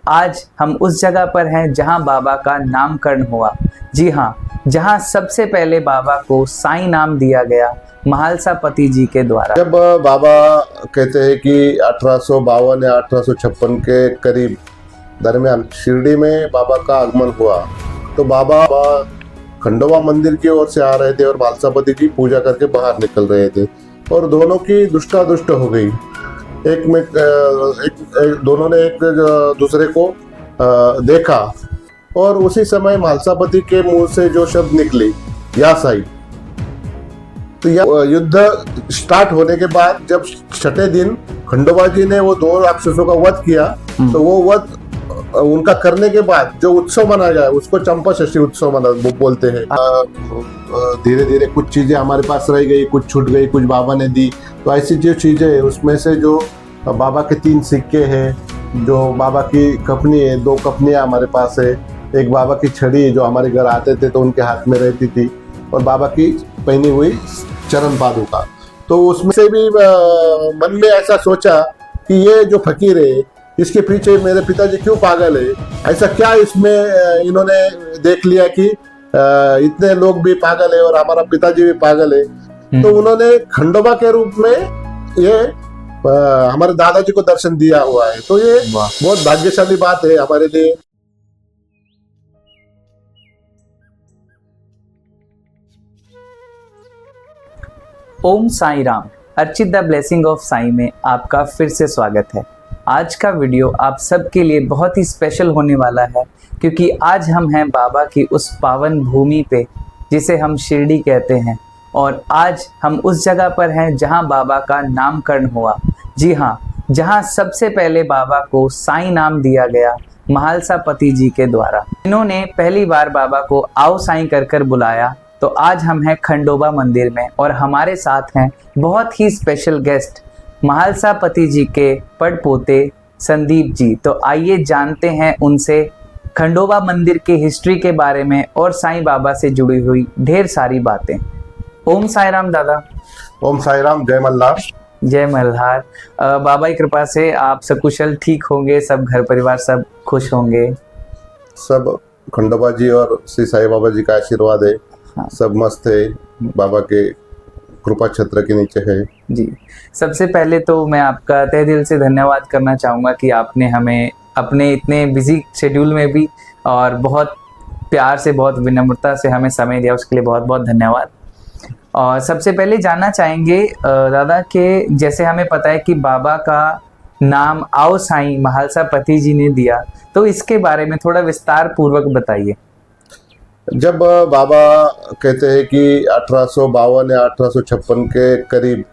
आज हम उस जगह पर हैं जहां बाबा का नामकरण हुआ। जी हाँ, जहां सबसे पहले बाबा को साईं नाम दिया गया महालसा पति जी के द्वारा। जब बाबा कहते हैं कि 1852 या 1856 के करीब दरमियान शिरडी में बाबा का आगमन हुआ, तो बाबा खंडोबा मंदिर की ओर से आ रहे थे और महालसापति की पूजा करके बाहर निकल रहे थे और दोनों की दुष्टादुष्ट हो गई। दोनों ने एक दूसरे को देखा और उसी समय महालसापति के मुंह से जो शब्द निकली या साई, तो यह युद्ध स्टार्ट होने के बाद जब छठे दिन खंडोबा जी ने वो दो राक्षसों का वध किया, तो वो वध उनका करने के बाद जो उत्सव मनाया गया उसको चंपा षष्ठी उत्सव मना बोलते हैं। धीरे धीरे कुछ चीजें हमारे पास रह गई, कुछ छूट गई, कुछ बाबा ने दी। तो ऐसी जो चीजें है उसमें से जो बाबा के 3 सिक्के हैं, जो बाबा की कफनी है, 2 कफनियां हमारे पास है, एक बाबा की छड़ी है जो हमारे घर आते थे तो उनके हाथ में रहती थी, और बाबा की पहनी हुई चरण पादुका। तो उसमें से भी मन में ऐसा सोचा कि ये जो फकीर है इसके पीछे मेरे पिताजी क्यों पागल है, ऐसा क्या इसमें इन्होंने देख लिया कि इतने लोग भी पागल है और हमारा पिताजी भी पागल है। तो उन्होंने खंडोबा के रूप में ये हमारे दादाजी को दर्शन दिया हुआ है। तो ये बहुत भाग्यशाली बात है हमारे लिए। ओम साई राम। अर्चित द ब्लेसिंग ऑफ साई में आपका फिर से स्वागत है। आज का वीडियो आप सबके लिए बहुत ही स्पेशल होने वाला है, क्योंकि आज हम हैं बाबा की उस पावन भूमि पे जिसे हम शिरडी कहते हैं, और आज हम उस जगह पर हैं जहां बाबा का नामकरण हुआ। जी हाँ, जहां सबसे पहले बाबा को साईं नाम दिया गया महालसा पति जी के द्वारा। इन्होंने पहली बार बाबा को आओ साईं कर बुलाया। तो आज हम हैं खंडोबा मंदिर में और हमारे साथ हैं बहुत ही स्पेशल गेस्ट महालसा पति जी के पड़पोते संदीप जी। तो आइए जानते हैं उनसे खंडोबा मंदिर के हिस्ट्री के बारे में और साईं बाबा से जुड़ी हुई ढेर सारी बातें। ओम साई राम दादा। ओम साई राम। जय मल्हार। जय मल्हार। बाबा की कृपा से आप सकुशल ठीक होंगे, सब घर परिवार सब खुश होंगे। सब खंडोबा जी और श्री साई बाबा जी का आशीर्वाद है। हाँ। सब मस्त है, बाबा के कृपा छत्र के नीचे है जी। सबसे पहले तो मैं आपका तहे दिल से धन्यवाद करना चाहूँगा कि आपने हमें अपने इतने बिजी शेड्यूल में भी और बहुत प्यार से, बहुत विनम्रता से हमें समय दिया, उसके लिए बहुत बहुत धन्यवाद। और सबसे पहले जानना चाहेंगे दादा के, जैसे हमें पता है कि बाबा का नाम आओ साईं महालसा पति जी ने दिया, तो इसके बारे में थोड़ा विस्तार पूर्वक बताइए। जब बाबा कहते हैं कि 1852 या 1856 के करीब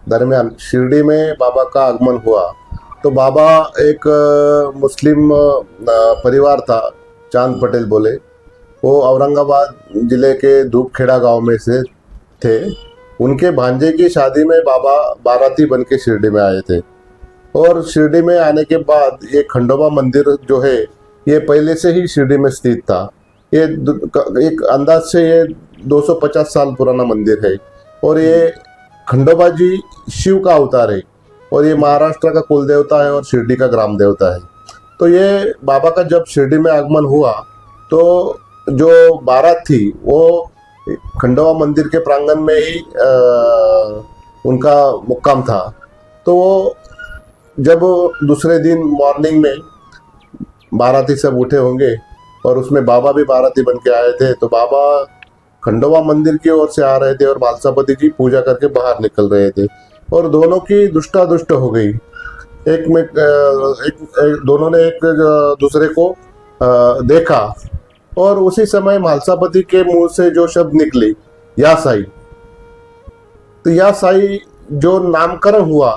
दरमियान शिरडी में बाबा का आगमन हुआ, तो बाबा एक मुस्लिम परिवार था, चांद पटेल बोले, वो औरंगाबाद जिले के धूपखेड़ा गांव में से थे। उनके भांजे की शादी में बाबा बाराती बन के शिरडी में आए थे, और शिरडी में आने के बाद ये खंडोबा मंदिर जो है ये पहले से ही शिरडी में स्थित था। ये एक अंदाज से ये 250 साल पुराना मंदिर है, और ये खंडोबा जी शिव का अवतार है, और ये महाराष्ट्र का कुल देवता है और शिरडी का ग्राम देवता है। तो ये बाबा का जब शिरडी में आगमन हुआ तो जो बारात थी वो खंडोबा मंदिर के प्रांगण में ही उनका मुक्काम था। तो वो जब दूसरे दिन मॉर्निंग में बाराती सब उठे होंगे और उसमें बाबा भी बाराती बन के आए थे, तो बाबा खंडोबा मंदिर की ओर से आ रहे थे और महालसापति की पूजा करके बाहर निकल रहे थे, और दोनों की दुष्टादुष्ट हो गई। दोनों ने एक दूसरे को देखा और उसी समय महालसापति के मुंह से जो शब्द निकली या साई, तो या साई जो नामकरण हुआ,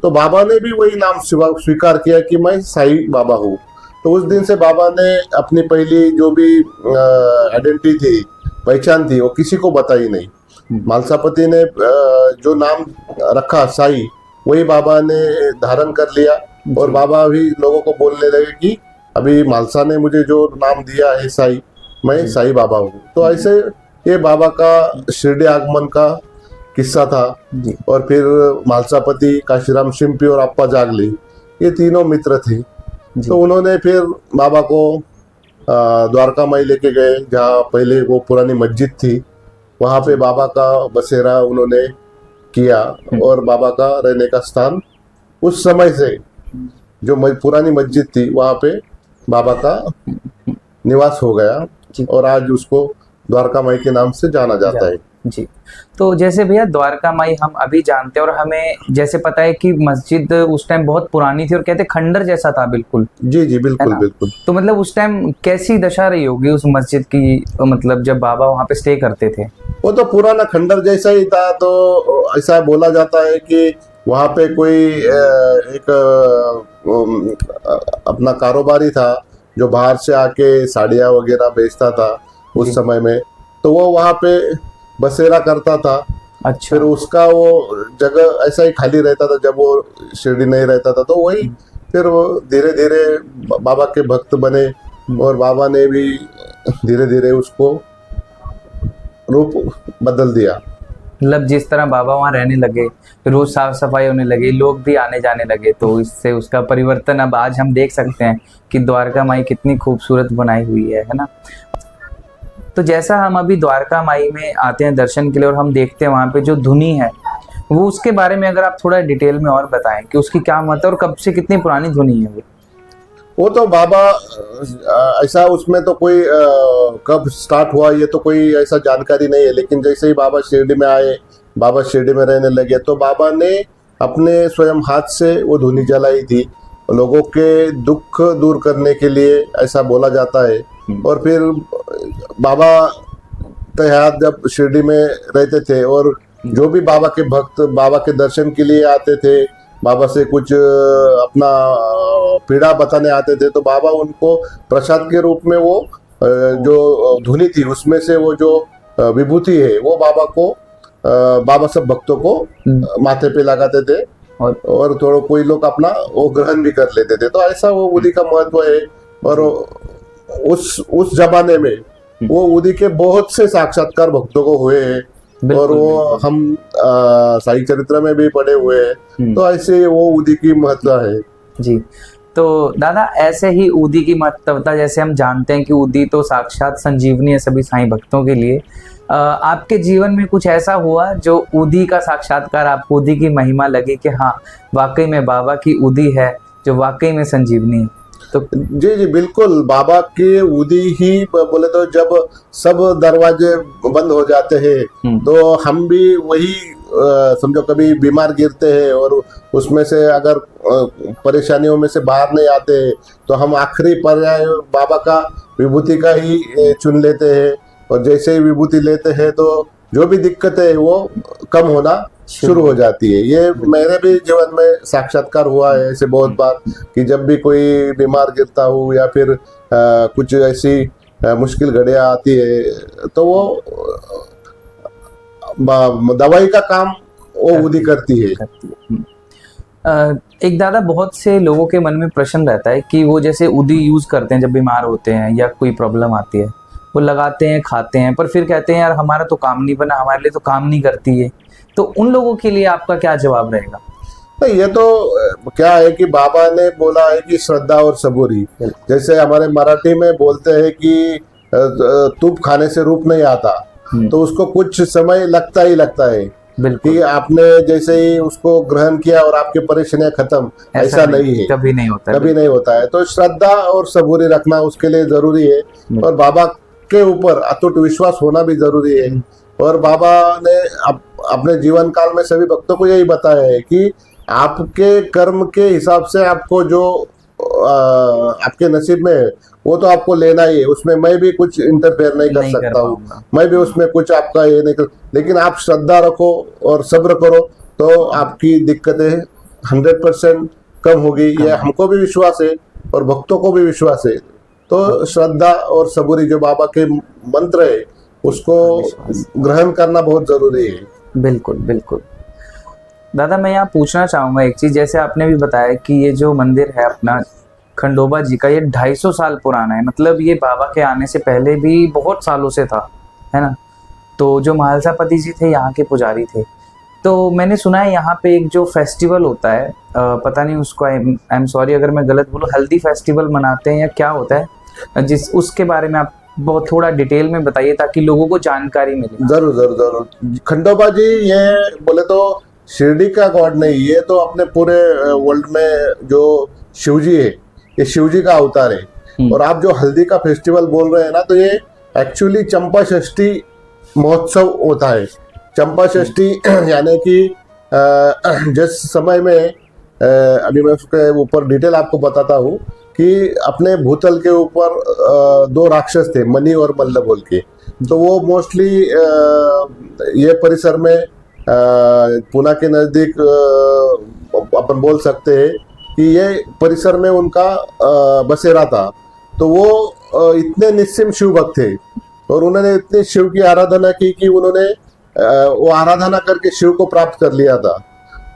तो बाबा ने भी वही नाम स्वीकार किया कि मैं साई बाबा हूँ। तो उस दिन से बाबा ने अपनी पहली जो भी आइडेंटिटी थी, पहचान थी, वो किसी को बताई नहीं। महालसापति ने जो नाम रखा साई, वही बाबा ने धारण कर लिया, और बाबा भी लोगों को बोलने लगे कि अभी महालसा ने मुझे जो नाम दिया है साई, मैं साई बाबा हूँ। तो ऐसे ये बाबा का शिरडी आगमन का किस्सा था। और फिर महालसापति, काशीराम शिंपी और अप्पा जागली, ये तीनों मित्र थे। जी। तो उन्होंने फिर बाबा को द्वारका माई लेके गए, जहाँ पहले वो पुरानी मस्जिद थी, वहाँ पे बाबा का बसेरा उन्होंने किया और बाबा का रहने का स्थान उस समय से जो पुरानी मस्जिद थी वहाँ पे बाबा का निवास हो गया जी। और आज उसको द्वारका माई के नाम से जाना जाता है। जी। तो जैसे भैया द्वारका माई हम अभी जानते हैं और हमें जैसे पता है कि मस्जिद उस टाइम बहुत पुरानी थी और कहते खंडर जैसा था बिल्कुल, जी जी है बिल्कुल ना? बिल्कुल। तो मतलब उस टाइम कैसी दशा रही होगी उस मस्जिद की, मतलब जब बाबा वहाँ पे स्टे करते थे? वो तो पुराना खंडर जैसा ही था, तो ऐसा बोला जाता है कि वहाँ पे कोई एक अपना कारोबारी था जो बाहर से आके साड़ियाँ वगैरह बेचता था उस जी। समय में, तो वो वहाँ पे बसेरा करता था। अच्छा। फिर उसका वो जगह ऐसा ही खाली रहता था जब वो शिरडी नहीं रहता था, तो वही फिर वो धीरे धीरे बाबा के भक्त बने और बाबा ने भी धीरे धीरे उसको रूप बदल दिया। मतलब जिस तरह बाबा वहाँ रहने लगे, रोज साफ सफाई होने लगी, लोग भी आने जाने लगे, तो इससे उसका परिवर्तन अब आज हम देख सकते हैं कि द्वारका माई कितनी खूबसूरत बनाई हुई है ना? तो जैसा हम अभी द्वारका माई में आते हैं दर्शन के लिए और हम देखते हैं वहाँ पे जो धुनी है, वो उसके बारे में अगर आप थोड़ा डिटेल में और बताएं कि उसकी क्या महत्व है और कब से कितनी पुरानी धुनी है वो तो बाबा ऐसा उसमें तो कोई कब स्टार्ट हुआ ये तो कोई ऐसा जानकारी नहीं है, लेकिन जैसे ही बाबा शिरडी में आए, बाबा शिरडी में रहने लगे, तो बाबा ने अपने स्वयं हाथ से वो धुनी जलाई थी लोगों के दुख दूर करने के लिए, ऐसा बोला जाता है। और फिर बाबा तैयार जब शिरडी में रहते थे और जो भी बाबा के भक्त बाबा के दर्शन के लिए आते थे, बाबा से कुछ अपना पीड़ा बताने आते थे, तो बाबा उनको प्रसाद के रूप में वो जो धुनी थी उसमें से वो जो विभूति है वो बाबा को बाबा सब भक्तों को माथे पे लगाते थे और थोड़ा कोई लोग अपना वो ग्रहण भी कर लेते थे। तो ऐसा वो उदी का महत्व है। और उस जमाने में वो उदी के बहुत से साक्षात्कार भक्तों को हुए हैं और वो हम साई चरित्र में भी पढ़े हुए हैं। तो ऐसे वो उदी की महत्व है जी। तो दादा ऐसे ही उदी की महत्वता, जैसे हम जानते हैं कि उदी तो साक्षात संजीवनी है सभी साईं भक्तों के लिए, आपके जीवन में कुछ ऐसा हुआ जो उदी का साक्षात्कार, आपको उदी की महिमा लगे कि हाँ वाकई में बाबा की उदी है जो वाकई में संजीवनी है? तो जी जी बिल्कुल, बाबा के उदी ही बोले तो जब सब दरवाजे बंद हो जाते हैं तो हम भी वही समझो कभी बीमार गिरते हैं और उसमें से अगर परेशानियों में से बाहर नहीं आते हैं तो हम आखिरी पर्याय बाबा का विभूति का ही चुन लेते हैं और जैसे ही विभूति लेते हैं तो जो भी दिक्कत है वो कम होना शुरू हो जाती है। ये मेरे भी जीवन में साक्षात्कार हुआ है ऐसे बहुत बार कि जब भी कोई बीमार गिरता हूँ या फिर कुछ ऐसी मुश्किल घड़ियाँ आती है तो वो दवाई का काम वो उदी करती है। एक दादा बहुत से लोगों के मन में प्रश्न रहता है कि वो जैसे उदी यूज करते हैं जब बीमार होते हैं या कोई प्रॉब्लम आती है, वो लगाते हैं खाते हैं पर फिर कहते हैं यार हमारा तो काम नहीं बना, हमारे लिए तो काम नहीं करती है। तो उन लोगों के लिए आपका क्या जवाब रहेगा? तो ये तो क्या है कि बाबा ने बोला है कि श्रद्धा और सबूरी, जैसे हमारे मराठी में बोलते हैं कि तूप खाने से रूप नहीं आता, तो उसको कुछ समय लगता ही लगता है कि आपने जैसे ही उसको ग्रहण किया और आपके परेशानियां खत्म, ऐसा नहीं है, कभी नहीं होता, कभी नहीं होता है। तो श्रद्धा और सबूरी रखना उसके लिए जरूरी है और बाबा के ऊपर अटूट विश्वास होना भी जरूरी है। और बाबा ने अपने जीवन काल में सभी भक्तों को यही बताया है कि आपके कर्म के हिसाब से आपको जो आपके नसीब में है वो तो आपको लेना ही है, उसमें मैं भी कुछ इंटरफेयर नहीं कर सकता हूँ, मैं भी उसमें कुछ आपका ये नहीं कर, लेकिन आप श्रद्धा रखो और सब्र करो तो आपकी दिक्कतें 100% कम होगी। ये हमको भी विश्वास है और भक्तों को भी विश्वास है। तो श्रद्धा और सबूरी जो बाबा के मंत्र है उसको ग्रहण करना बहुत जरूरी है। बिल्कुल बिल्कुल। दादा मैं यहाँ पूछना चाहूंगा एक चीज, जैसे आपने भी बताया कि ये जो मंदिर है अपना खंडोबा जी का, ये 250 साल पुराना है, मतलब ये बाबा के आने से पहले भी बहुत सालों से था, है ना? तो जो महालसापति जी थे यहाँ के पुजारी थे, तो मैंने सुना है यहाँ पे एक जो फेस्टिवल होता है, पता नहीं उसको, आई एम सॉरी अगर मैं गलत बोलूँ, हल्दी फेस्टिवल मनाते हैं या क्या होता है, जिस उसके बारे में आप बहुत थोड़ा डिटेल में बताइए ताकि लोगों को जानकारी मिले। जरूर जरूर जरूर। खंडोबा जी ये बोले तो शिरडी का गॉड नहीं, ये तो अपने पूरे वर्ल्ड में जो शिव जी है, ये शिव जी का अवतार है। और आप जो हल्दी का फेस्टिवल बोल रहे हैं ना, तो ये एक्चुअली चंपा षष्ठी महोत्सव होता है। चंपा षष्ठी यानी कि जिस समय में अभी मैं उसके ऊपर डिटेल आपको बताता हूँ कि अपने भूतल के ऊपर दो राक्षस थे, मनी और मल्ल बोल के। तो वो मोस्टली ये परिसर में पुणे के नज़दीक अपन बोल सकते हैं कि ये परिसर में उनका बसेरा था। तो वो इतने निस्सिम शिव भक्त थे और उन्होंने इतनी शिव की आराधना की कि उन्होंने वो आराधना करके शिव को प्राप्त कर लिया था।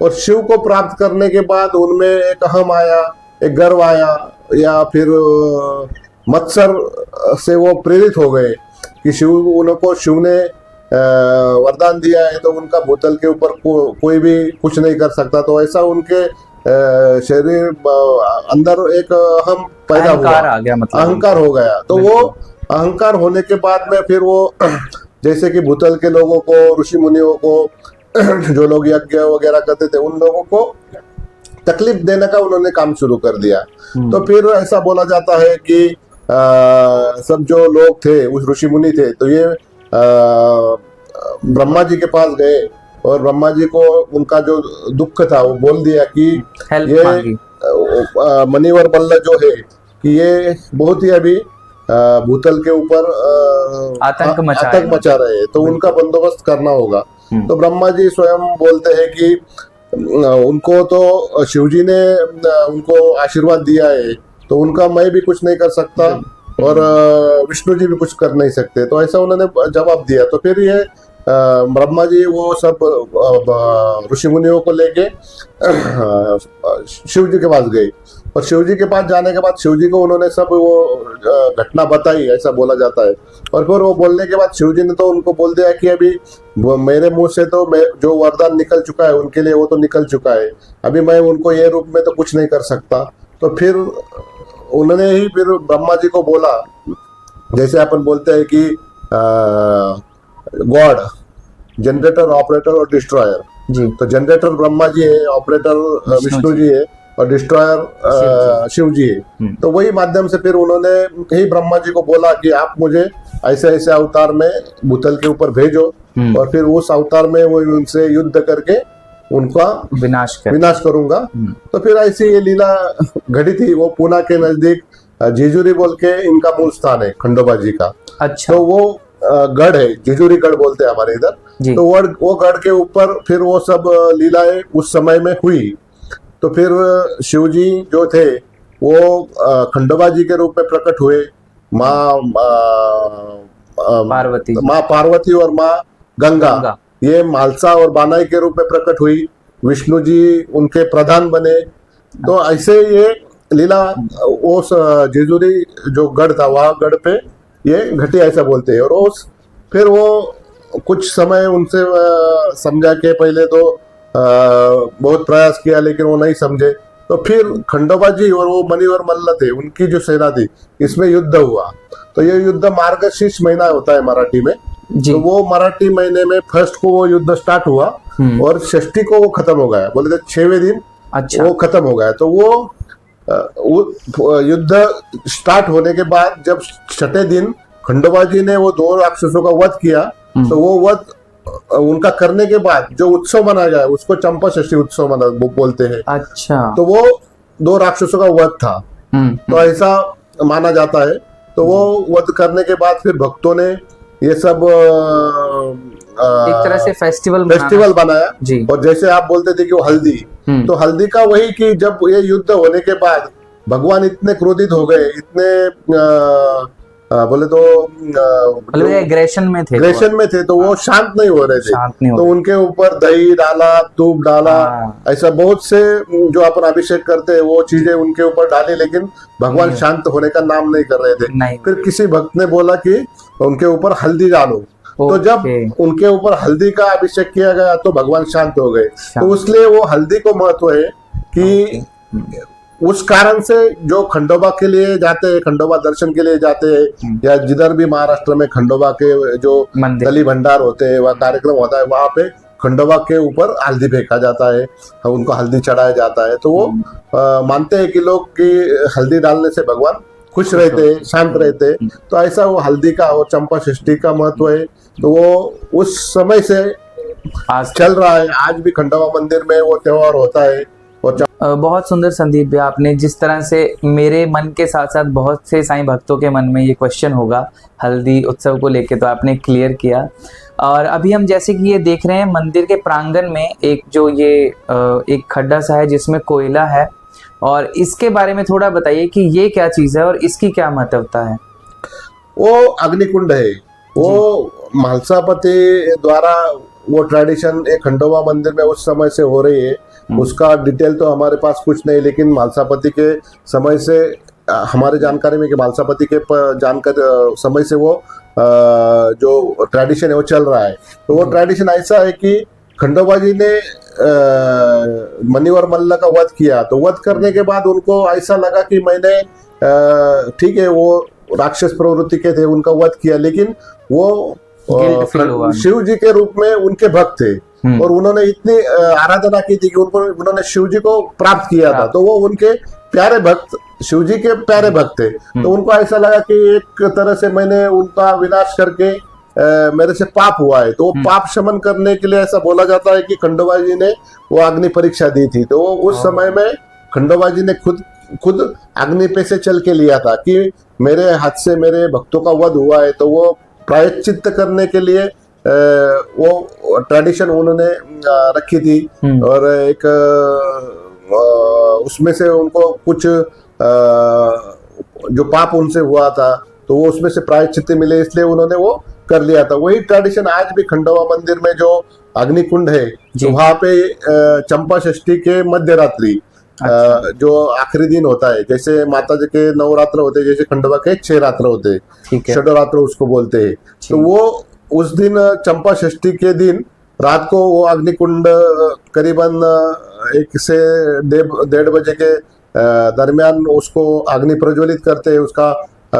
और शिव को प्राप्त करने के बाद उनमें एक अहम आया, एक गर्व आया, या फिर मत्सर से वो प्रेरित हो गए कि उनको शिव ने वरदान दिया है तो उनका भूतल के ऊपर कोई भी कुछ नहीं कर सकता। तो ऐसा उनके शरीर अंदर एक अहम पैदा हुआ, आ गया, मतलब अहंकार हो गया। तो वो अहंकार होने के बाद में फिर वो जैसे कि भूतल के लोगों को, ऋषि मुनियों को, जो लोग यज्ञ वगैरह करते थे, उन लोगों को तकलीफ देने का उन्होंने काम शुरू कर दिया। तो फिर ऐसा बोला जाता है कि सब जो लोग थे, उस ऋषि मुनि थे, तो ये ब्रह्मा जी के पास गए और ब्रह्मा जी को उनका जो दुख था वो बोल दिया कि ये मनी और मल्ल जो है कि ये बहुत ही अभी भूतल के ऊपर आतंक मचा रहे हैं, तो उनका बंदोबस्त करना होगा। तो ब्रह्मा जी स्वयं बोलते हैं कि उनको तो शिवजी ने उनको आशीर्वाद दिया है, तो उनका मैं भी कुछ नहीं कर सकता और विष्णु जी भी कुछ कर नहीं सकते। तो ऐसा उन्होंने जवाब दिया। तो फिर ये ब्रह्मा जी वो सब ऋषि मुनियों को लेके शिव जी के पास गए और शिव जी के पास जाने के बाद शिव जी को उन्होंने सब वो घटना बताई, ऐसा बोला जाता है। और फिर वो बोलने के बाद शिव जी ने तो उनको बोल दिया कि अभी मेरे मुंह से तो जो वरदान निकल चुका है उनके लिए, वो तो निकल चुका है, अभी मैं उनको ये रूप में तो कुछ नहीं कर सकता। तो फिर उन्होंने ही फिर ब्रह्मा जी को बोला, जैसे अपन बोलते हैं कि गॉड, जनरेटर, ऑपरेटर और डिस्ट्रॉयर जी। तो जनरेटर ब्रह्मा जी है, ऑपरेटर विष्णु जी है और डिस्ट्रॉयर शिव जी है। तो वही माध्यम से फिर उन्होंने ही ब्रह्मा जी को बोला कि आप मुझे ऐसे ऐसे अवतार में भूतल के ऊपर भेजो और फिर उस अवतार में वो उनसे युद्ध करके उनका विनाश करूंगा। तो फिर ऐसी ये लीला घड़ी थी। वो पुणे के नजदीक जेजुरी बोल के इनका मूल स्थान है खंडोबा जी का। अच्छा। तो वो गढ़ है, जेजुरी गढ़ बोलते हैं हमारे इधर। तो वो गढ़ के ऊपर फिर वो सब लीलाएं उस समय में हुई। तो फिर शिव जी जो थे वो खंडोबा जी के रूप में प्रकट हुए, माँ पार्वती और माँ गंगा ये मालसा और बानाई के रूप में प्रकट हुई। विष्णु जी उनके प्रधान बने। तो ऐसे ये लीला वो जेजुरी जो गढ़ था वहाँ गढ़ पे ये घटी, ऐसा बोलते हैं। और फिर वो कुछ समय उनसे समझा के पहले तो बहुत प्रयास किया लेकिन वो नहीं समझे। तो फिर खंडोबा जी और वो मनी और मल्ल थे, उनकी जो सेना थी, इसमें युद्ध हुआ। तो ये युद्ध मार्गशीर्ष महीना होता है मराठी में जी। तो वो मराठी महीने में फर्स्ट को वो युद्ध स्टार्ट हुआ और षष्ठी को वो खत्म हो गया, बोले तो 6वें दिन। अच्छा। वो खत्म हो गया। तो वो युद्ध स्टार्ट होने के बाद जब 6ठे दिन खंडोबा जी ने वो 2 राक्षसों का वध किया, तो वो वध उनका करने के बाद जो उत्सव मनाया गया उसको चंपा षष्ठी उत्सव बोलते हैं। अच्छा। तो वो 2 राक्षसों का वध था, तो ऐसा माना जाता है। तो वो वध करने के बाद फिर भक्तों ने ये सब एक तरह से फेस्टिवल बनाया जी। और जैसे आप बोलते थे कि वो हल्दी, तो हल्दी का वही कि जब ये युद्ध होने के बाद भगवान इतने क्रोधित हो गए, इतने बोले तो एग्रेशन में थे, तो वो शांत नहीं हो रहे थे। तो उनके ऊपर दही डाला, तूप डाला, ऐसा बहुत से जो अपन अभिषेक करते हैं वो चीजें उनके ऊपर डाली, लेकिन भगवान शांत होने का नाम नहीं कर रहे थे। फिर किसी भक्त ने बोला कि उनके ऊपर हल्दी डालो, तो जब ओके। उनके ऊपर हल्दी का अभिषेक किया गया तो भगवान शांत हो गए। शांत। तो इसलिए वो हल्दी को महत्व है कि ओके। उस कारण से जो खंडोबा के लिए जाते हैं, खंडोबा दर्शन के लिए जाते हैं, या जिधर भी महाराष्ट्र में खंडोबा के जो मंदिर। दली भंडार होते हैं, वह कार्यक्रम होता है, वहां पे खंडोबा के ऊपर हल्दी फेंका जाता है, उनको हल्दी चढ़ाया जाता है। तो वो मानते हैं कि लोग कि हल्दी डालने से भगवान खुश रहते हैं, शांत रहते हैं। तो ऐसा वो हल्दी का और चंपा षष्ठी का महत्व है। तो वो उस समय से आज चल रहा है, आज भी खंडोबा मंदिर में वो त्योहार होता है। और बहुत सुंदर संदीप भैया, आपने जिस तरह से मेरे मन के साथ साथ बहुत से साईं भक्तों के मन में ये क्वेश्चन होगा हल्दी उत्सव को लेके, तो आपने क्लियर किया। और अभी हम जैसे कि ये देख रहे हैं मंदिर के प्रांगण में एक जो ये एक खड्डा सा है जिसमें कोयला है, और इसके बारे में थोड़ा बताइए कि ये क्या चीज़ है और इसकी क्या महत्वता है। वो अग्निकुंड है, वो म्हालसापति द्वारा वो ट्रेडिशन एक खंडोबा मंदिर में उस समय से हो रही है। उसका डिटेल तो हमारे पास कुछ नहीं, लेकिन म्हालसापति के समय से हमारे जानकारी में कि म्हालसापति के जानकारी समय से वो जो ट्रेडिशन है वो चल रहा है। तो वो ट्रेडिशन ऐसा है कि खंडोबा जी ने मनिवर मल्ल का वध किया। तो वध करने के बाद उनको ऐसा लगा कि मैंने ठीक है, वो राक्षस प्रवृत्ति के थे, उनका वध किया, लेकिन वो Guilt feel हुआ। शिव जी के रूप में उनके भक्त थे और उन्होंने इतनी आराधना की थी कि उन्होंने शिव जी को प्राप्त किया था। तो वो उनके प्यारे भक्त, शिव जी के प्यारे भक्त थे। तो उनको ऐसा लगा कि एक तरह से मैंने उनका विनाश करके मेरे से पाप हुआ है। तो वो पाप शमन करने के लिए ऐसा बोला जाता है कि खंडोबा जी ने वो अग्नि परीक्षा दी थी। तो उस समय में खंडोबा जी ने खुद अग्नि पे से चल के लिया था कि मेरे हाथ से मेरे भक्तों का वध हुआ है। तो वो प्रायश्चित करने के लिए वो ट्रेडिशन उन्होंने रखी थी। और एक उसमें से उनको कुछ जो पाप उनसे हुआ था तो वो उसमें से प्रायश्चित मिले, इसलिए उन्होंने वो कर लिया था। वही ट्रेडिशन आज भी खंडोबा मंदिर में जो अग्निकुंड है, तो वहां पे चंपा षष्ठी के मध्य रात्रि जो आखिरी दिन होता है, जैसे माता जी के नवरात्र होते हैं, जैसे खंडोबा के 6 रात्र होते हैं, षडरात्र उसको बोलते हैं। तो वो उस दिन चंपा षष्ठी के दिन रात को वो अग्निकुंड करीबन 1 से 1:30 बजे के दरमियान उसको अग्नि प्रज्वलित करते हैं। उसका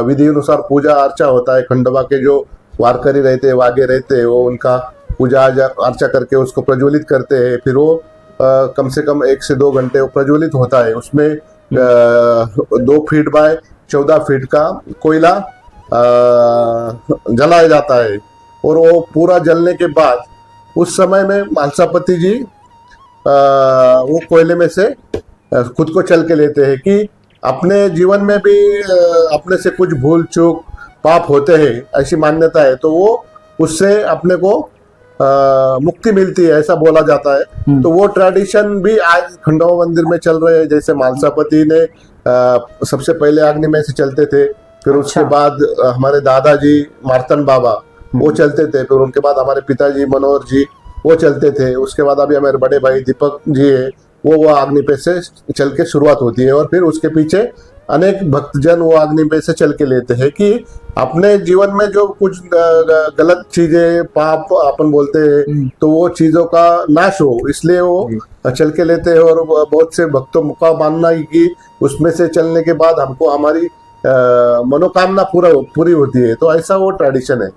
विधि अनुसार पूजा अर्चा होता है। खंडोबा के जो वारकरी रहते हैं, वागे रहते हैं, वो उनका पूजा अर्चा करके उसको प्रज्वलित करते हैं। फिर वो कम से कम 1 से 2 घंटे वो प्रज्वलित होता है। उसमें 2 फीट बाय 14 फीट का कोयला जलाया जाता है। और वो पूरा जलने के बाद उस समय में म्हालसापति जी वो कोयले में से खुद को चल के लेते हैं कि अपने जीवन में भी अपने से कुछ भूल चूक पाप होते हैं, ऐसी मान्यता है। तो वो उससे अपने को मुक्ति मिलती है, ऐसा बोला जाता है। तो वो ट्रेडिशन भी आज खंडोबा मंदिर में चल रहे हैं। जैसे म्हालसापति ने सबसे पहले अग्नि में से चलते थे, फिर उसके बाद हमारे दादाजी मार्तन बाबा वो चलते थे, फिर उनके बाद हमारे पिताजी मनोहर जी वो चलते थे, उसके बाद अभी हमारे बड़े भाई दीपक जी है वो अग्नि पे से चल के शुरुआत होती है। और फिर उसके पीछे अनेक भक्तजन वो अग्नि पे से चल के लेते हैं कि अपने जीवन में जो कुछ गलत चीजें पाप अपन बोलते हैं तो वो चीजों का नाश हो, इसलिए वो चल के लेते हैं। और बहुत से भक्तों का मानना है कि उसमें से चलने के बाद हमको हमारी मनोकामना पूरी होती है। तो ऐसा वो ट्रेडिशन है।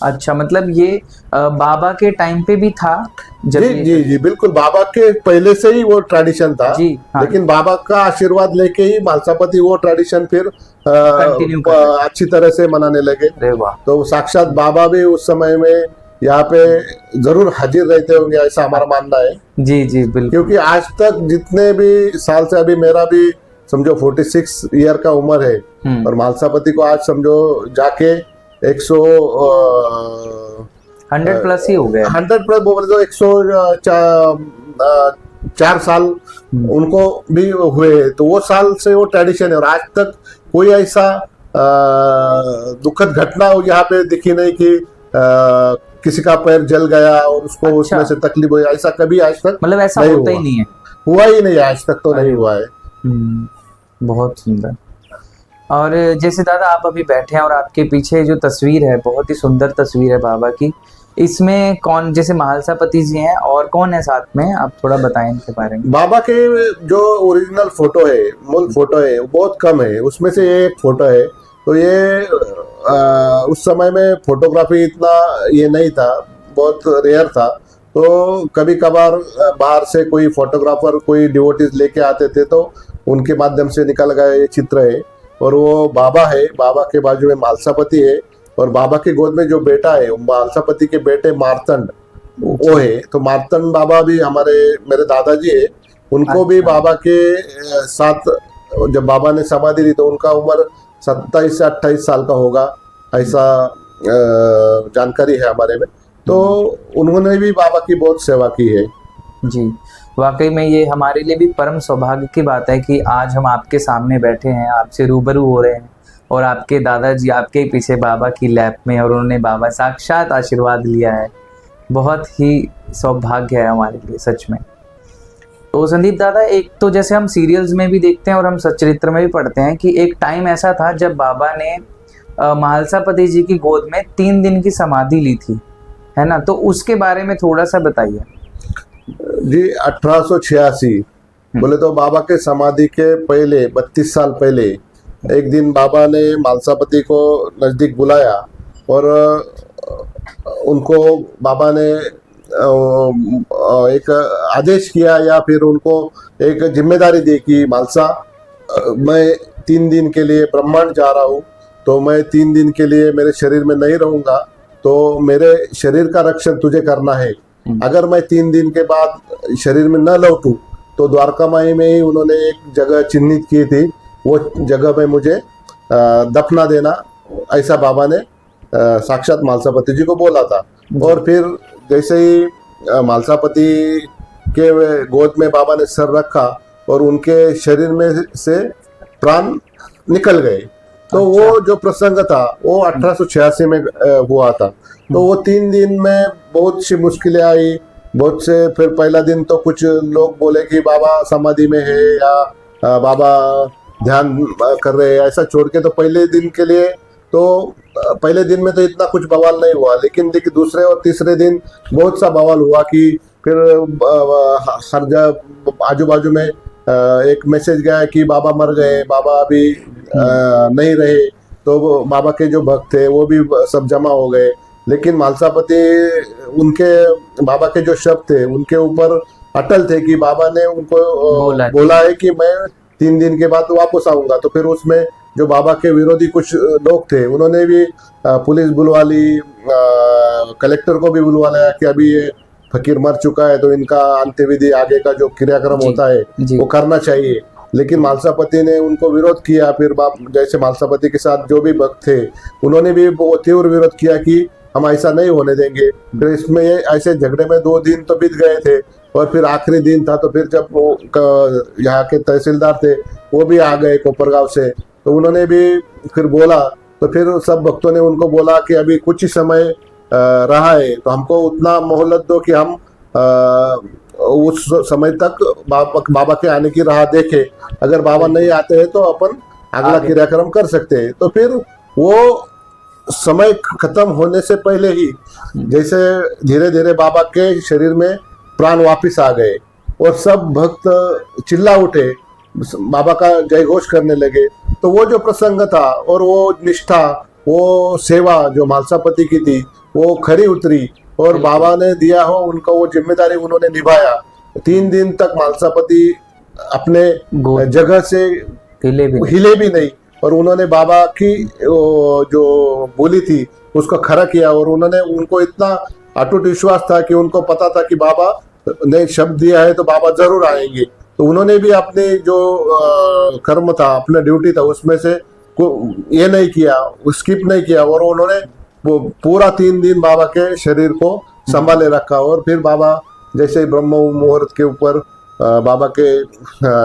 अच्छा, मतलब ये बाबा के टाइम पे भी था? जी बिल्कुल, बाबा के पहले से ही वो ट्रेडिशन था जी, हाँ। लेकिन बाबा का आशीर्वाद लेके ही म्हालसापति वो ट्रेडिशन फिर अच्छी तरह से मनाने लगे। तो साक्षात बाबा भी उस समय में यहाँ पे जरूर हाजिर रहते होंगे, ऐसा हमारा मानना है। जी बिल्कुल, क्योंकि आज तक जितने भी साल से, अभी मेरा भी समझो 46 ईयर का उम्र है, और म्हालसापति को आज समझो जाके 100 प्लस ही हो गया। 100 प्लस बोल दो, 104 साल उनको भी हुए। तो वो साल से वो ट्रेडिशन है। और आज तक कोई ऐसा दुखद घटना यहाँ पे दिखी नहीं कि किसी का पैर जल गया और उसको उसमें से तकलीफ हुई, ऐसा कभी आज तक मतलब ऐसा होता ही नहीं है, हुआ ही नहीं, आज तक तो नहीं हुआ है। बहुत सुंदर। और जैसे दादा आप अभी बैठे हैं और आपके पीछे जो तस्वीर है बहुत ही सुंदर तस्वीर है बाबा की, इसमें कौन, जैसे महालसापति जी हैं और कौन है साथ में, आप थोड़ा बताएं इनके बारे में। बाबा के जो ओरिजिनल फोटो है, मूल फोटो है, वो बहुत कम है, उसमें से ये एक फोटो है। तो ये उस समय में फोटोग्राफी इतना ये नहीं था, बहुत रेयर था। तो कभी कभार बाहर से कोई फोटोग्राफर, कोई डिवोटीज लेके आते थे, तो उनके माध्यम से निकल गया ये चित्र है। और वो बाबा है, बाबा के बाजू में मालसापति है, और बाबा के गोद में जो बेटा है, वो मालसापति के बेटे मार्तंड वो है। तो मार्तंड बाबा भी मेरे दादाजी है, उनको भी अच्छा। बाबा के साथ जब बाबा ने समाधि ली तो उनका उम्र 27 से 28 साल का होगा, ऐसा जानकारी है हमारे में। तो उन्होंने भी बाबा की बहुत सेवा की है। जी, वाकई में ये हमारे लिए भी परम सौभाग्य की बात है कि आज हम आपके सामने बैठे हैं, आपसे रूबरू हो रहे हैं, और आपके दादाजी आपके ही पीछे बाबा की लैप में, और उन्होंने बाबा साक्षात आशीर्वाद लिया है। बहुत ही सौभाग्य है हमारे लिए सच में। तो संदीप दादा, एक तो जैसे हम सीरियल्स में भी देखते हैं और हम सच्चरित्र में भी पढ़ते हैं कि एक टाइम ऐसा था जब बाबा ने महालसापति जी की गोद में 3 दिन की समाधि ली थी, है ना? तो उसके बारे में थोड़ा सा बताइए। जी, 1886 बोले तो बाबा के समाधि के पहले 32 साल पहले एक दिन बाबा ने मालसापति को नज़दीक बुलाया, और उनको बाबा ने एक आदेश किया, या फिर उनको एक जिम्मेदारी दी कि मालसा, मैं 3 दिन के लिए ब्रह्मांड जा रहा हूँ, तो मैं 3 दिन के लिए मेरे शरीर में नहीं रहूँगा, तो मेरे शरीर का रक्षण तुझे करना है। अगर मैं 3 दिन के बाद शरीर में न लौटूं तो द्वारका माई में ही उन्होंने एक जगह चिन्हित की थी, वो जगह में मुझे दफना देना, ऐसा बाबा ने साक्षात मालसापति जी को बोला था। और फिर जैसे ही मालसापति के गोद में बाबा ने सर रखा और उनके शरीर में से प्राण निकल गए। तो वो जो प्रसंग था वो 1886 में हुआ था। तो वो 3 दिन में बहुत सी मुश्किलें आई, बहुत से। फिर पहला दिन तो कुछ लोग बोले कि बाबा समाधि में है, या बाबा ध्यान कर रहे हैं, ऐसा छोड़ के। तो पहले दिन के लिए तो पहले दिन में तो इतना कुछ बवाल नहीं हुआ, लेकिन देखिए दूसरे और तीसरे दिन बहुत सा बवाल हुआ कि फिर हर जगह आजू बाजू में एक मैसेज गया कि बाबा मर गए, बाबा अभी नहीं रहे। तो बाबा के जो भक्त थे वो भी सब जमा हो गए, लेकिन मालसापति उनके बाबा के जो शब्द थे उनके ऊपर अटल थे कि बाबा ने उनको बोला है कि मैं 3 दिन के बाद वापस आऊंगा। तो फिर उसमें जो बाबा के विरोधी कुछ लोग थे उन्होंने भी पुलिस बुलवा ली, कलेक्टर को भी बुलवा लिया कि अभी ये फकीर मर चुका है, तो इनका अंत्यविधि आगे का जो क्रियाक्रम होता है वो करना चाहिए। लेकिन मालसापति ने उनको विरोध किया। फिर जैसे मालसापति के साथ जो भी भक्त थे उन्होंने भी बहुत तीव्र विरोध किया कि हम ऐसा नहीं होने देंगे। फिर इसमें ऐसे झगड़े में 2 दिन तो बीत गए थे, और फिर आखिरी दिन था। तो फिर जब वो यहाँ के तहसीलदार थे वो भी आ गए कोपरगांव से, तो उन्होंने भी फिर बोला। तो फिर सब भक्तों ने उनको बोला कि अभी कुछ ही समय रहा है, तो हमको उतना मोहलत दो कि हम उस समय तक बाबा के आने की राह देखे। अगर बाबा नहीं आते हैं तो अपन अगला क्रियाक्रम कर सकते हैं। तो फिर वो समय खत्म होने से पहले ही जैसे धीरे धीरे बाबा के शरीर में प्राण वापिस आ गए, और सब भक्त चिल्ला उठे, बाबा का जय घोष करने लगे। तो वो जो प्रसंग था और वो निष्ठा, वो सेवा जो मालसापति की थी वो खरी उतरी, और बाबा ने दिया हो उनको वो जिम्मेदारी उन्होंने निभाया। 3 दिन तक मालसापति अपने जगह से हिले भी नहीं, और उन्होंने बाबा की जो बोली थी उसको खरा किया। और उन्होंने उनको इतना अटूट विश्वास था कि उनको पता था कि बाबा ने शब्द दिया है तो बाबा जरूर आएंगे। तो उन्होंने भी अपने जो कर्म था, अपना ड्यूटी था, उसमें से ये नहीं किया, स्किप नहीं किया, और उन्होंने वो पूरा 3 दिन बाबा के शरीर को संभाले रखा। और फिर बाबा जैसे ब्रह्म मुहूर्त के ऊपर बाबा के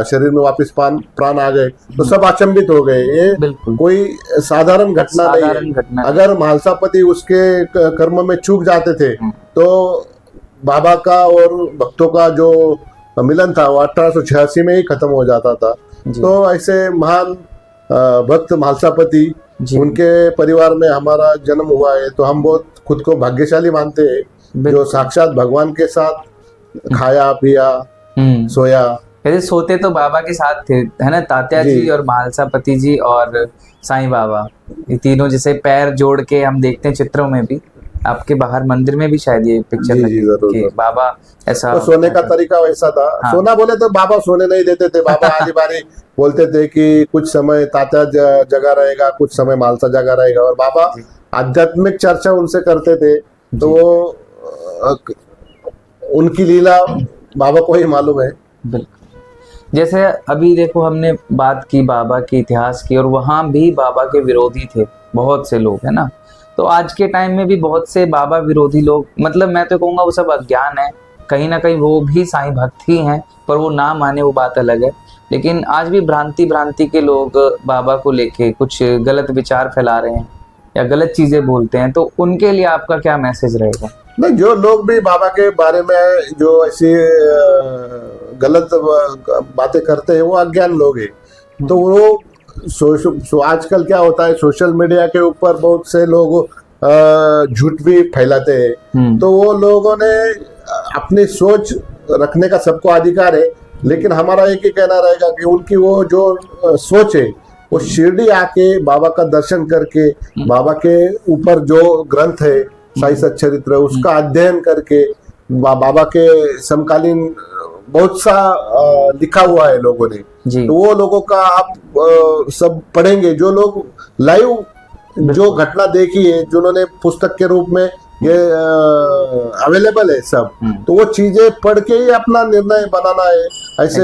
शरीर में वापस प्राण आ गए, तो सब अचंभित हो गए। ये कोई साधारण घटना नहीं है। अगर मालसापति उसके कर्म में चूक जाते थे तो बाबा का और भक्तों का जो मिलन था वो 1886 में ही खत्म हो जाता था। तो ऐसे महान भक्त म्हालसापति, जी। उनके परिवार में हमारा जन्म हुआ है, तो हम बहुत खुद को भाग्यशाली मानते हैं जो बिल्कुल। साक्षात भगवान के साथ खाया पिया सोया। यदि सोते तो बाबा के साथ थे, है ना, तात्या जी। जी और म्हालसापति जी और साईं बाबा, ये तीनों जैसे पैर जोड़ के हम देखते हैं चित्रों में भी, आपके बाहर मंदिर में भी शायद ये पिक्चर जी, लगी जी, जरूर, कि जरूर। बाबा ऐसा तो सोने का तरीका वैसा था। हाँ। सोना बोले तो बाबा सोने नहीं देते थे। बाबा आधी बारी बोलते थे कि कुछ समय तात्या जगा रहेगा, कुछ समय मालसा जगा रहेगा, और बाबा जी। आध्यात्मिक चर्चा उनसे करते थे। तो वो उनकी लीला बाबा को ही मालूम है। बिल्कुल। जैसे अभी देखो हमने बात की बाबा के इतिहास की, और वहाँ भी बाबा के विरोधी थे बहुत से लोग, है ना। तो आज के टाइम में भी बहुत से बाबा विरोधी लोग, मतलब मैं तो कहूँगा वो सब अज्ञान है, कहीं ना कहीं वो भी साईं भक्त ही हैं, पर वो ना माने वो बात अलग है। लेकिन आज भी भ्रांति के लोग बाबा को लेके कुछ गलत विचार फैला रहे हैं या गलत चीजें बोलते हैं, तो उनके लिए आपका क्या मैसेज रहेगा? नहीं, जो लोग भी बाबा के बारे में जो ऐसी गलत बातें करते हैं वो अज्ञान लोग हैं। तो वो आजकल क्या होता है, सोशल मीडिया के ऊपर बहुत से लोग झूठ भी फैलाते हैं। तो वो लोगों ने अपनी सोच रखने का सबको अधिकार है, लेकिन हमारा एक ही कहना रहेगा कि उनकी वो जो सोच है वो शिरडी आके बाबा का दर्शन करके, बाबा के ऊपर जो ग्रंथ है साई सच्चरित्र उसका अध्ययन करके, बाबा के समकालीन बहुत सा लिखा हुआ है लोगों ने, जी। तो वो लोगों का आप सब पढ़ेंगे, जो लोग लाइव जो घटना देखी है, जिन्होंने पुस्तक के रूप में ये अवेलेबल है सब, तो वो चीजें पढ़ के ही अपना निर्णय बनाना है। ऐसे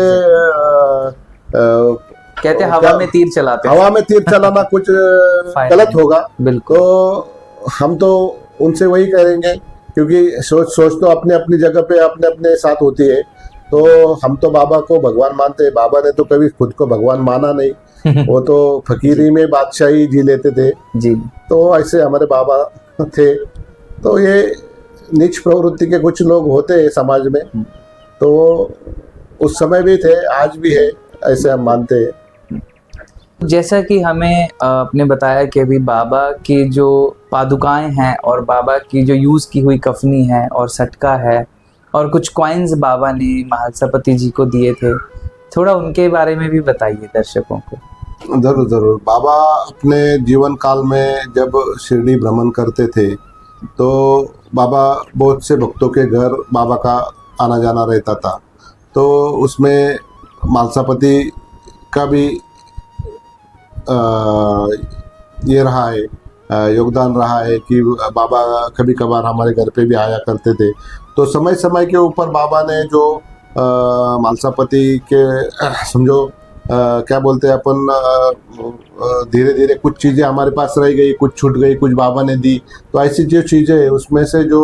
कहते हैं हवा में तीर चलाते हैं। हवा में तीर चलाना कुछ गलत होगा। बिल्कुल। तो हम तो उनसे वही करेंगे, क्योंकि सोच तो अपने अपनी जगह पे अपने अपने साथ होती है। तो हम तो बाबा को भगवान मानते हैं। बाबा ने तो कभी खुद को भगवान माना नहीं, वो तो फकीरी में बादशाही जी लेते थे जी। तो ऐसे हमारे बाबा थे। तो ये नीच प्रवृत्ति के कुछ लोग होते हैं समाज में, तो उस समय भी थे, आज भी है, ऐसे हम मानते हैं। जैसा कि हमें आपने बताया कि अभी बाबा की जो पादुकाएं हैं और बाबा की जो यूज़ की हुई कफनी है और सटका है और कुछ कॉइन्स बाबा ने म्हालसापति जी को दिए थे, थोड़ा उनके बारे में भी बताइए दर्शकों को। जरूर जरूर। बाबा अपने जीवन काल में जब शिरडी भ्रमण करते थे तो बाबा बहुत से भक्तों के घर बाबा का आना जाना रहता था। तो उसमें म्हालसापति का भी ये रहा है, योगदान रहा है कि बाबा कभी कभार हमारे घर पे भी आया करते थे। तो समय समय के ऊपर बाबा ने जो म्हालसापति के समझो क्या बोलते हैं अपन, धीरे धीरे कुछ चीज़ें हमारे पास रह गई, कुछ छूट गई, कुछ बाबा ने दी। तो ऐसी जो चीज़ें हैं उसमें से जो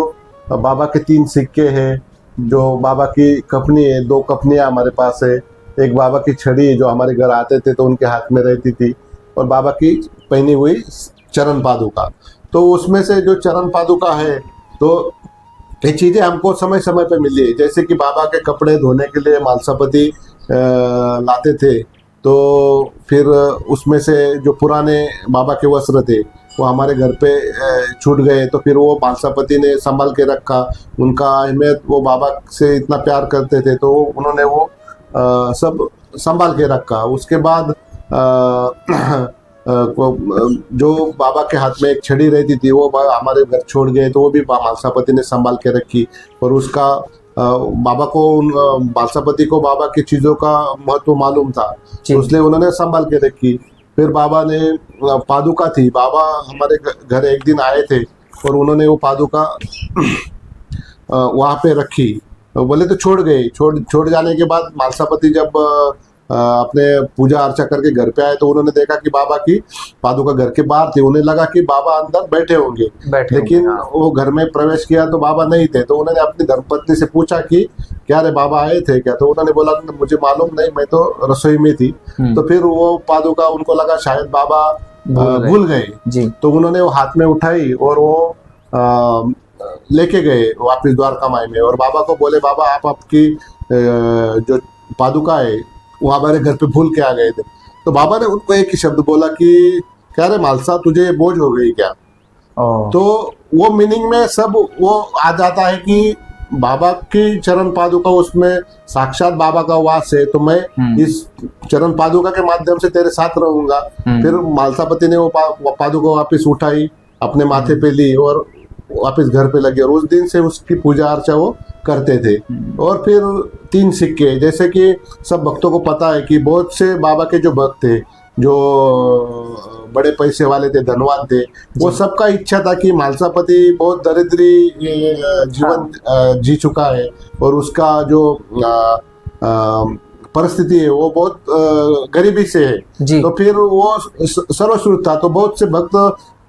बाबा के 3 सिक्के हैं, जो बाबा की कफनी है, 2 कफनियाँ हमारे पास है, एक बाबा की छड़ी है जो हमारे घर आते थे तो उनके हाथ में रहती थी, और बाबा की पहनी हुई चरण पादुका। तो उसमें से जो चरण पादुका है, तो ये चीज़ें हमको समय समय पे मिली है। जैसे कि बाबा के कपड़े धोने के लिए म्हालसापति लाते थे, तो फिर उसमें से जो पुराने बाबा के वस्त्र थे वो हमारे घर पे छूट गए, तो फिर वो म्हालसापति ने संभाल के रखा। उनका अहमियत, वो बाबा से इतना प्यार करते थे तो उन्होंने वो सब संभाल के रखा। उसके बाद जो बाबा के हाथ में एक छड़ी रहती थी वो हमारे घर छोड़ गए, तो वो भी म्हालसापति ने संभाल के रखी। और उसका बाबा को, म्हालसापति को बाबा की चीज़ों का महत्व मालूम था, तो इसलिए उन्होंने संभाल के रखी। फिर बाबा ने पादुका थी, बाबा हमारे घर एक दिन आए थे और उन्होंने वो पादुका वहाँ पे रखी। बोले तो छोड़ गए। छोड़ जाने के बाद म्हालसापति जब अपने पूजा अर्चा करके घर पे आए तो उन्होंने देखा कि बाबा की पादुका घर के बाहर थी। उन्हें लगा कि बाबा अंदर बैठे होंगे, लेकिन वो घर में प्रवेश किया तो बाबा नहीं थे। तो उन्होंने अपनी धर्मपत्नी से पूछा कि क्या रे बाबा आए थे क्या? तो उन्होंने बोला मुझे मालूम नहीं, मैं तो रसोई में थी। तो फिर वो पादुका उनको लगा शायद बाबा भूल गए, तो उन्होंने वो हाथ में उठाई और वो लेके गए वापिस द्वारका माई में। और बाबा को बोले बाबा आप आपकी जो पादुका है वो हमारे घर पे भूल के आ गए थे। तो बाबा ने उनको एक ही शब्द बोला कि क्या रे मालसा, तुझे ये बोझ हो गई क्या। ओ, तो वो मीनिंग में सब वो आ जाता है कि बाबा की चरण पादुका, उसमें साक्षात बाबा का वास है, तो मैं इस चरण पादुका के माध्यम से तेरे साथ रहूंगा। फिर मालसापति ने वो पादुका वापस उठाई, अपने माथे पे ली और वापस घर पे लगी, और उस दिन से उसकी पूजा अर्चा वो करते थे। और फिर 3 सिक्के, जैसे कि सब भक्तों को पता है कि बहुत से बाबा के जो भक्त थे, जो बड़े पैसे वाले थे, धनवान थे, वो सबका इच्छा था कि मालसापति बहुत दरिद्री जीवन जी चुका है, और उसका जो परिस्थिति है वो बहुत गरीबी से है। जी। तो फिर वो सर्वश्रुत था, तो बहुत से भक्त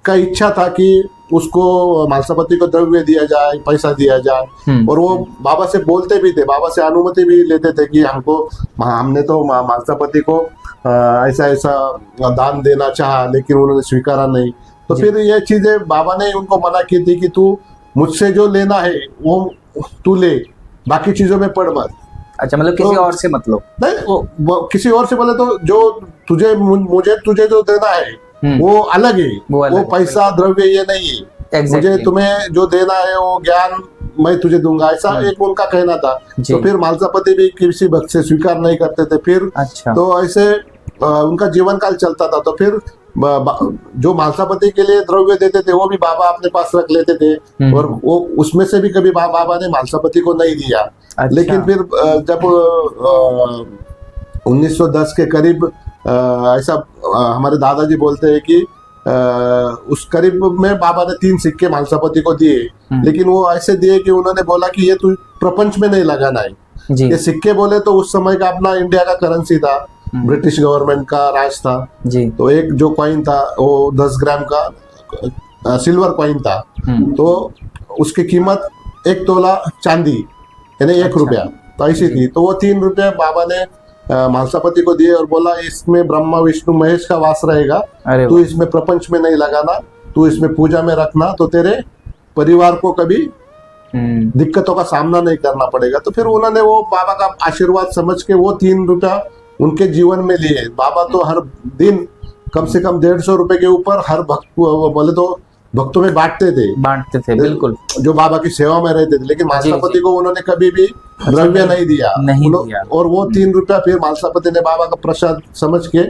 का इच्छा था कि उसको मालसापति को द्रव्य दिया जाए, पैसा दिया जाए, और वो बाबा से बोलते भी थे, बाबा से अनुमति भी लेते थे कि हमने तो मालसापति को ऐसा ऐसा दान देना चाहा, लेकिन उन्होंने स्वीकारा नहीं। तो फिर ये चीजें बाबा ने उनको मना की थी कि तू मुझसे जो लेना है वो तू ले, बाकी चीजों में पड़ मत। अच्छा, मतलब किसी और से मतलब नहीं, वो किसी और से बोले तो जो तुझे मुझे तुझे जो देना है वो अलग है, वो पैसा द्रव्य ये नहीं है। मुझे तुम्हें जो देना है वो ज्ञान मैं तुझे दूंगा, ऐसा एक उनका कहना था। तो फिर मालसापति भी किसी भक्त से स्वीकार नहीं करते थे फिर। अच्छा। तो ऐसे उनका जीवन काल चलता था। तो फिर जो मालसापति के लिए द्रव्य देते थे वो भी बाबा अपने पास रख लेते थे, और वो उसमें से भी कभी बाबा ने मालसापति को नहीं दिया। अच्छा। लेकिन फिर जब 1910 के करीब ऐसा हमारे दादाजी बोलते हैं कि उस करीब में बाबा ने 3 सिक्के मालसापति को दिए, लेकिन वो ऐसे दिए कि उन्होंने बोला कि ये तू प्रपंच में नहीं लगाना है। ये सिक्के बोले तो उस समय का अपना इंडिया का करेंसी था, ब्रिटिश गवर्नमेंट का राज था जी। तो एक जो कॉइन था वो 10 ग्राम का सिल्वर कॉइन था, तो उसकी कीमत 1 तोला चांदी यानी 1 रुपया तो ऐसी थी। तो वो 3 रुपये बाबा ने मालसापति को दिए और बोला इसमें ब्रह्मा विष्णु महेश का वास रहेगा, तू इसमें प्रपंच में नहीं लगाना, तू इसमें पूजा में रखना, तो तेरे परिवार को कभी दिक्कतों का सामना नहीं करना पड़ेगा। तो फिर उन्होंने वो बाबा का आशीर्वाद समझ के वो 3 रुपया उनके जीवन में लिए। बाबा तो हर दिन कम से कम 150 रुपए के ऊपर हर भक्त बोले तो भक्तों में बांटते थे बिल्कुल, जो बाबा की सेवा में रहते थे। लेकिन मालसापति को उन्होंने कभी भी द्रव्य नहीं दिया। और वो 3 रुपया फिर मालसापति ने बाबा का प्रसाद समझ के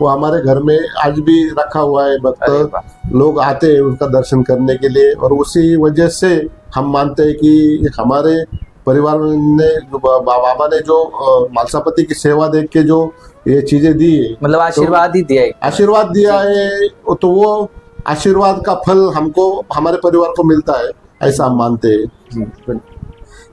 वो हमारे घर में आज भी रखा हुआ है। भक्त लोग आते हैं उनका दर्शन करने के लिए, और उसी वजह से हम मानते हैं कि हमारे परिवार ने बाबा ने जो मालसापति की सेवा देख के जो ये चीजें दी है, मतलब आशीर्वाद ही दिया है, आशीर्वाद दिया है, तो वो आशीर्वाद का फल हमको हमारे परिवार को मिलता है, ऐसा हम मानते हैं।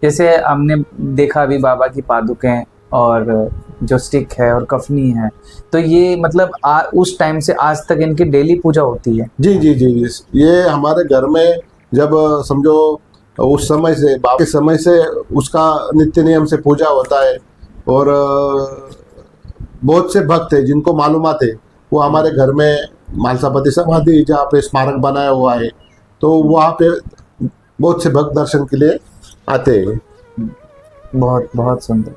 जैसे हमने देखा अभी बाबा की पादुकें और जो स्टिक है और कफनी है, तो ये मतलब उस टाइम से आज तक इनकी डेली पूजा होती है। जी जी जी, ये हमारे घर में जब समझो उस समय से बाबा के समय से उसका नित्य नियम से पूजा होता है। और बहुत से भक्त हैं जिनको मालूमात है, वो हमारे घर में मालसापति समाधि जहाँ पे स्मारक बनाया हुआ है, तो वहाँ पे बहुत से भक्त दर्शन के लिए आते हैं। बहुत बहुत सुंदर।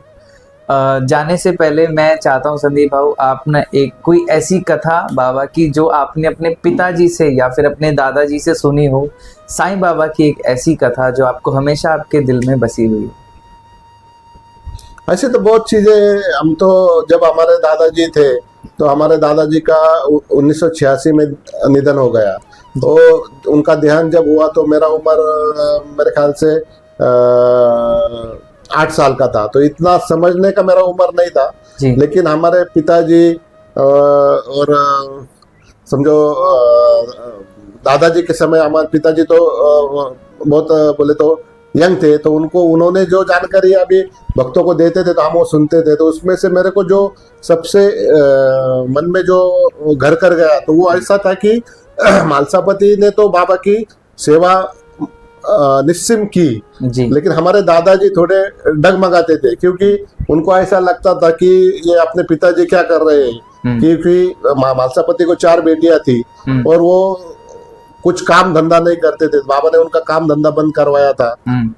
जाने से पहले मैं चाहता हूँ संदीप भाऊ, आपने एक कोई ऐसी कथा बाबा की जो आपने अपने पिताजी से या फिर अपने दादाजी से सुनी हो, साईं बाबा की एक ऐसी कथा जो आपको हमेशा आपके दिल में बसी हुई हो। ऐसे तो बहुत चीजें, हम तो जब हमारे दादाजी थे तो हमारे दादाजी का 1986 में निधन हो गया। तो उनका देहांत जब हुआ तो मेरा उम्र मेरे ख्याल से 8 साल का था, तो इतना समझने का मेरा उम्र नहीं था। लेकिन हमारे पिताजी और समझो दादाजी के समय हमारे पिताजी तो बहुत बोले तो यंग थे, तो उन्होंने जो जानकारी अभी भक्तों को देते थे तो हम वो सुनते थे। तो उसमें से मेरे को जो सबसे मन में जो घर कर गया तो वो ऐसा था कि मालसापति ने तो बाबा की सेवा निस्सिम की, लेकिन हमारे दादाजी थोड़े डगमगाते थे, क्योंकि उनको ऐसा लगता था कि ये अपने पिताजी क्या कर रहे हैं। क्योंकि मालसापति को 4 बेटियां थी और वो कुछ काम धंधा नहीं करते थे। बाबा ने उनका काम धंधा बंद करवाया था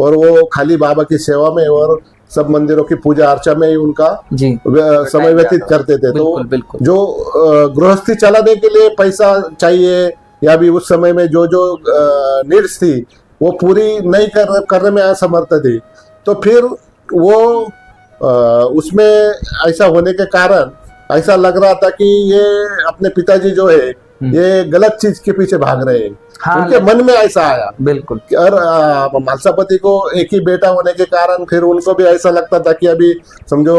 और वो खाली बाबा की सेवा में और सब मंदिरों की पूजा अर्चा में ही उनका जी समय व्यतीत करते थे। बिल्कुल तो बिल्कुल जो गृहस्थी चलाने के लिए पैसा चाहिए या भी उस समय में जो जो नीड्स थी वो पूरी नहीं करने में असमर्थ थे, तो फिर वो उसमें ऐसा होने के कारण ऐसा लग रहा था कि ये अपने पिताजी जो है ये गलत चीज के पीछे भाग रहे हैं। हाँ, उनके मन में ऐसा आया। बिल्कुल और मालसापति को एक ही बेटा होने के कारण फिर उनको भी ऐसा लगता था कि अभी समझो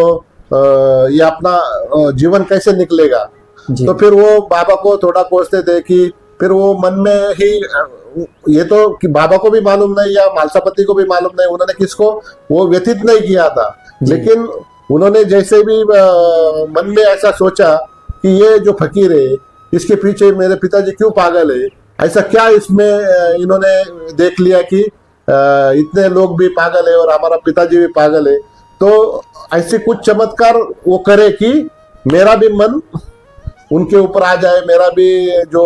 ये अपना जीवन कैसे निकलेगा। जी तो फिर वो बाबा को थोड़ा कोसते थे कि फिर वो मन में ही ये तो कि बाबा को भी मालूम नहीं या मालसापति को भी मालूम नहीं, उन्होंने किसको वो व्यतीत नहीं किया था, लेकिन उन्होंने जैसे भी मन में ऐसा सोचा कि ये जो फकीर है इसके पीछे मेरे पिताजी क्यों पागल है, ऐसा क्या इसमें इन्होंने देख लिया कि इतने लोग भी पागल है और हमारा पिताजी भी पागल है, तो ऐसे कुछ चमत्कार वो करे कि मेरा भी मन उनके ऊपर आ जाए, मेरा भी जो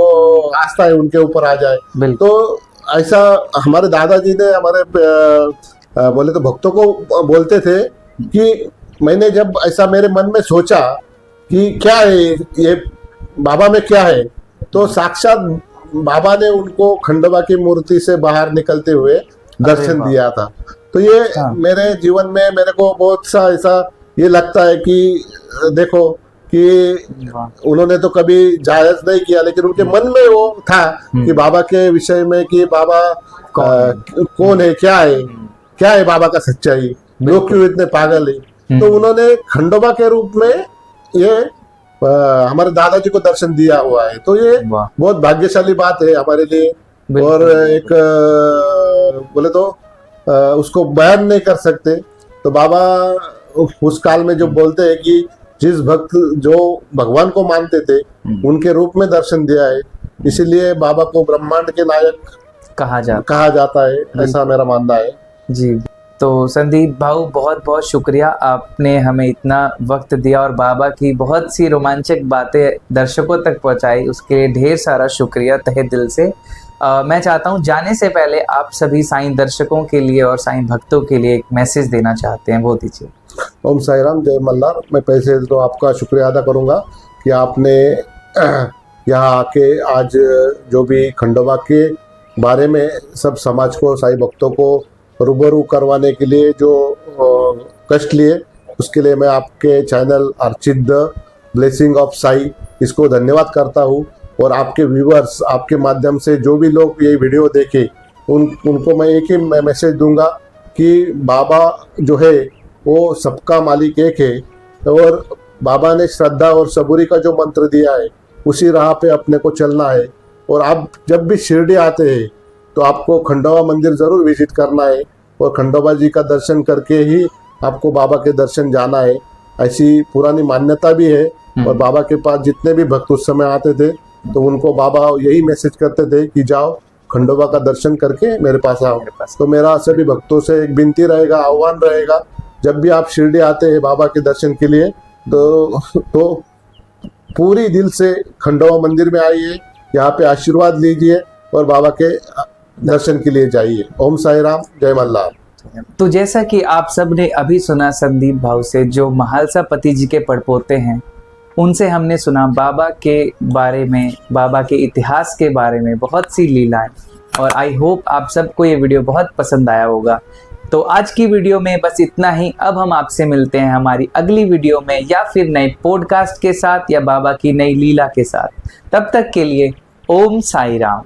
आस्था है उनके ऊपर आ जाए। तो ऐसा हमारे दादाजी ने हमारे बोले तो भक्तों को बोलते थे कि मैंने जब ऐसा मेरे मन में सोचा कि क्या है ये बाबा में क्या है, तो साक्षात बाबा ने उनको खंडोबा की मूर्ति से बाहर निकलते हुए दर्शन दिया था। तो ये मेरे जीवन में मेरे को बहुत सा ऐसा ये लगता है कि देखो कि उन्होंने तो कभी जायज नहीं किया, लेकिन उनके मन में वो था कि बाबा के विषय में कि बाबा कौन है, क्या है बाबा का सच्चाई, लोग क्यों इतने पागल है। तो उन्होंने खंडोबा के रूप में ये हमारे दादाजी को दर्शन दिया हुआ है। तो ये बहुत भाग्यशाली बात है हमारे लिए, और एक बोले तो उसको बयान नहीं कर सकते। तो बाबा उस काल में जो बोलते हैं कि जिस भक्त जो भगवान को मानते थे उनके रूप में दर्शन दिया है, इसीलिए बाबा को ब्रह्मांड के नायक कहा जाता है, ऐसा मेरा मानना है। जी, तो संदीप भाऊ बहुत बहुत शुक्रिया, आपने हमें इतना वक्त दिया और बाबा की बहुत सी रोमांचक बातें दर्शकों तक पहुंचाई, उसके लिए ढेर सारा शुक्रिया तहे दिल से। मैं चाहता हूं जाने से पहले आप सभी साईं दर्शकों के लिए और साईं भक्तों के लिए एक मैसेज देना चाहते हैं, वो दीजिए। ओम साई राम, जय मल्हार। मैं पहले तो आपका शुक्रिया अदा करूंगा कि आपने यहाँ आके आज जो भी खंडोबा के बारे में सब समाज को, साई भक्तों को रूबरू करवाने के लिए जो कष्ट लिए, उसके लिए मैं आपके channel Archit the blessing of Sai इसको धन्यवाद करता हूँ। और आपके व्यूअर्स, आपके माध्यम से जो भी लोग ये वीडियो देखे उनको मैं एक ही मैसेज दूंगा कि बाबा जो है वो सबका मालिक एक है, और बाबा ने श्रद्धा और सबूरी का जो मंत्र दिया है उसी राह पे अपने को चलना है। और आप जब भी शिरडी आते हैं तो आपको खंडोबा मंदिर ज़रूर विजिट करना है, और खंडोबा जी का दर्शन करके ही आपको बाबा के दर्शन जाना है, ऐसी पुरानी मान्यता भी है। और बाबा के पास जितने भी भक्त उस समय आते थे तो उनको बाबा यही मैसेज करते थे कि जाओ खंडोबा का दर्शन करके मेरे पास आओ। तो मेरा सभी भक्तों से एक विनती रहेगा, आह्वान रहेगा, जब भी आप शिरडी आते हैं बाबा के दर्शन के लिए तो पूरी दिल से खंडोबा मंदिर में आइए, यहाँ पे आशीर्वाद लीजिए और बाबा के दर्शन के लिए जाइए। ओम साई राम, जय मल्हार। तो जैसा कि आप सब ने अभी सुना संदीप भाव से, जो महालसा पति जी के पड़पोते हैं, उनसे हमने सुना बाबा के बारे में, बाबा के इतिहास के बारे में बहुत सी लीलाएं, और आई होप आप सबको ये वीडियो बहुत पसंद आया होगा। तो आज की वीडियो में बस इतना ही। अब हम आपसे मिलते हैं हमारी अगली वीडियो में, या फिर नए पॉडकास्ट के साथ, या बाबा की नई लीला के साथ। तब तक के लिए ओम साई राम।